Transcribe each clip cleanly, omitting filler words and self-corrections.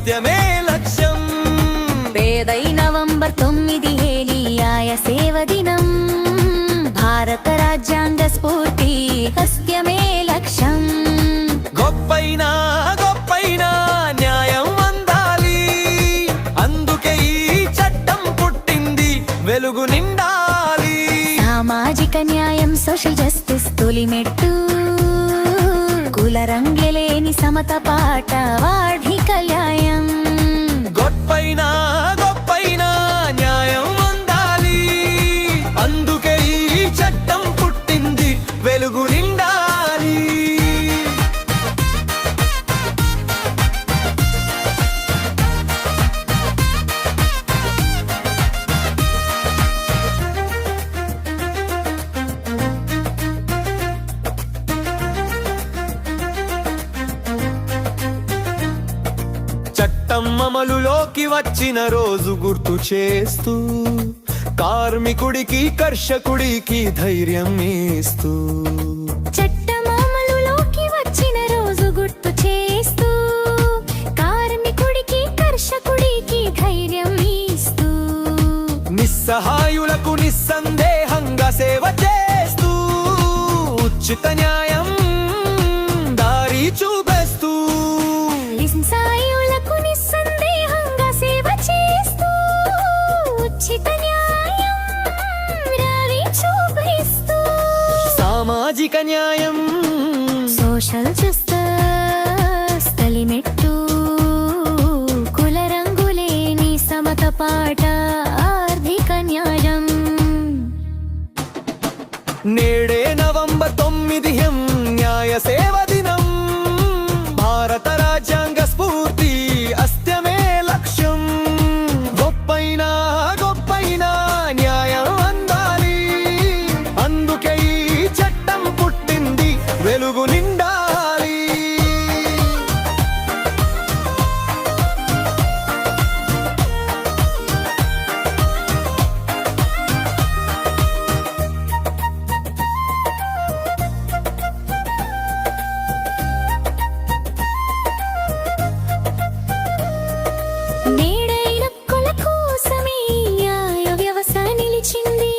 సత్యమే లక్ష్యం. పేదై నవంబర్ 9 న్యాయ సేవ దినం. భారత రాజ్యాంగ స్ఫూర్తి సత్యమే లక్ష్యం. గొప్పైనా న్యాయం అందాలి, అందుకే ఈ చట్టం పుట్టింది, వెలుగు నిండాలి. సామాజిక న్యాయం సోషల్ జస్టిస్ తొలిమెట్టు. కుల రంగులేని సమత పాట వార్ధిక న్యాయం. గొప్పైనా న్యాయం అందాలి, అందుకే ఈ చట్టం పుట్టింది, వెలుగు నిండాలి. చట్టం అమలులోకి వచ్చిన రోజు గుర్తు చేస్తూ, కార్మికుడికి కర్షకుడికి ధైర్యం ఇస్తూ. చట్టం అమలులోకి వచ్చిన రోజు గుర్తు చేస్తూ, కార్మికుడికి కర్షకుడికి ధైర్యం ఇస్తూ. నిస్సహాయులకు నిస్సందేహంగా సేవ చేస్తూ, ఉచిత న్యాయం దారి చూపేస్తూ. నిస్సహాయులకు నిస్సందేహంగా సేవ చేస్తూ, ఉచిత న్యాయం దారి చూపిస్తూ. సామాజిక న్యాయం సోషల్ జస్టిస్ తొలిమెట్టు. కుల రంగులేని సమత పాట ఆర్థిక న్యాయం. నేడే నవంబర్ 9 న్యాయ సేవ దినం. భారత రాజ్యాంగ స్ఫూర్తి అస్త్యమే లక్ష్యం. గొప్పైనా న్యాయం అందాలి, అందుకే ఈ చట్టం పుట్టింది, వెలుగు నిండాలి. నేడై హక్కుల కోసమే న్యాయ వ్యవస్థ నిలిచింది.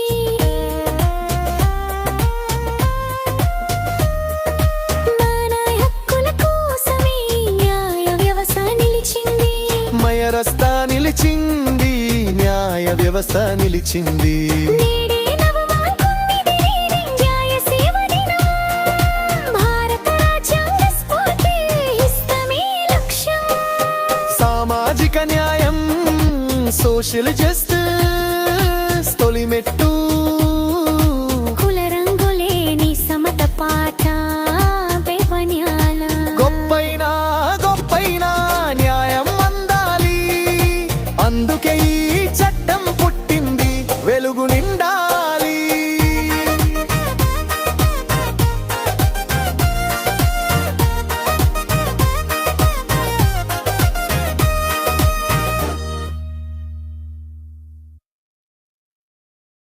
మన హక్కుల కోసమే న్యాయ వ్యవస్థ నిలిచింది. మయరస్తా నిలిచింది, న్యాయ వ్యవస్థ నిలిచింది. నేడే నవంబర్ 9 న్యాయ సేవ దినం. భారత రాజ్యాంగ స్ఫూర్తి ఇస్తమే లక్ష్యం. సామాజిక న్యాయం సోషల్ జస్టిస్ తొలిమెట్టు.